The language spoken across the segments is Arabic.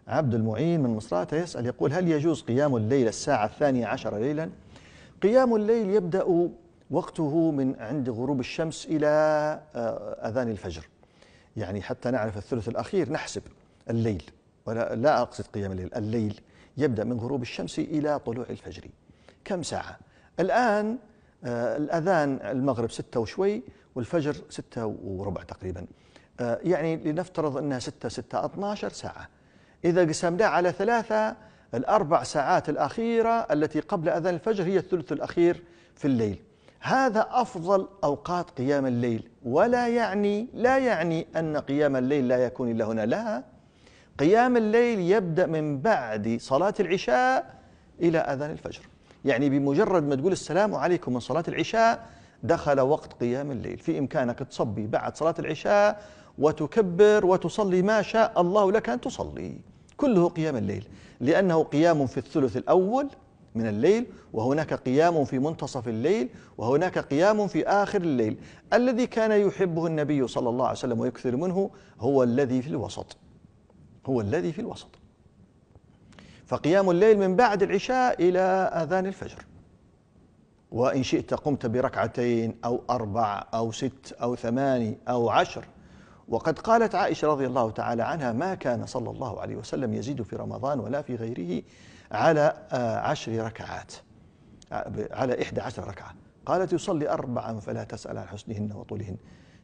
عبد المعين من مصراتة يسأل يقول: هل يجوز قيام الليل الساعة 12 ليلا؟ قيام الليل يبدأ وقته من عند غروب الشمس إلى أذان الفجر، يعني حتى نعرف الثلث الأخير نحسب الليل، ولا لا أقصد قيام الليل. الليل يبدأ من غروب الشمس إلى طلوع الفجر. كم ساعة؟ الآن الأذان المغرب 6 وشوي، والفجر 6 وربع تقريبا، يعني لنفترض أنها 6 12 ساعة. إذا قسمناه على 3، ال4 ساعات الأخيرة التي قبل أذان الفجر هي الثلث الأخير في الليل. هذا أفضل أوقات قيام الليل، ولا يعني أن قيام الليل لا يكون إلا هنا، لا. قيام الليل يبدأ من بعد صلاة العشاء إلى أذان الفجر، يعني بمجرد ما تقول السلام عليكم من صلاة العشاء دخل وقت قيام الليل. في إمكانك تصلي بعد صلاة العشاء وتكبر وتصلي ما شاء الله لك أن تصلي، كله قيام الليل، لأنه قيام في الثلث الأول من الليل، وهناك قيام في منتصف الليل، وهناك قيام في آخر الليل. الذي كان يحبه النبي صلى الله عليه وسلم ويكثر منه هو الذي في الوسط، هو الذي في الوسط. فقيام الليل من بعد العشاء إلى أذان الفجر، وإن شئت قمت بركعتين أو 4 أو 6 أو 8 أو 10. وقد قالت عائشة رضي الله تعالى عنها: ما كان صلى الله عليه وسلم يزيد في رمضان ولا في غيره على 10 ركعات، على 11 ركعة. قالت: يصلي 4 فلا تسأل عن حسنهن وطولهن،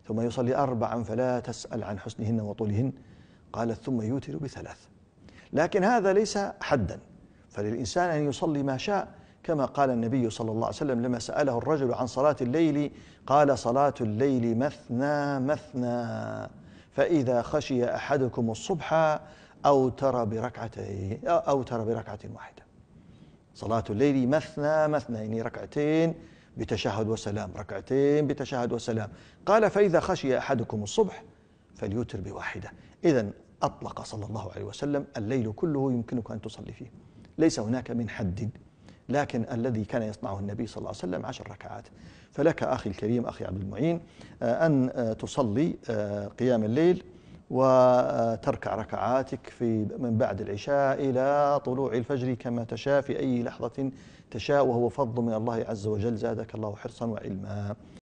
ثم يصلي 4 فلا تسأل عن حسنهن وطولهن، قالت: ثم يوتر ب3. لكن هذا ليس حدا، فللإنسان أن يصلي ما شاء، كما قال النبي صلى الله عليه وسلم لما سأله الرجل عن صلاة الليل قال: صلاة الليل مثنى مثنى، فإذا خشي أحدكم الصبح أوتر بركعة واحدة. صلاة الليل مثنى مثنى، يعني ركعتين بتشهد وسلام، ركعتين بتشهد وسلام. قال: فإذا خشي أحدكم الصبح فليوتر ب1. إذن أطلق صلى الله عليه وسلم الليل كله يمكنك أن تصلي فيه، ليس هناك من حد، لكن الذي كان يصنعه النبي صلى الله عليه وسلم 10 ركعات. فلك أخي الكريم أخي عبد المعين أن تصلي قيام الليل وتركع ركعاتك من بعد العشاء إلى طلوع الفجر كما تشاء في أي لحظة تشاء، وهو فضل من الله عز وجل، زادك الله حرصا وعلما.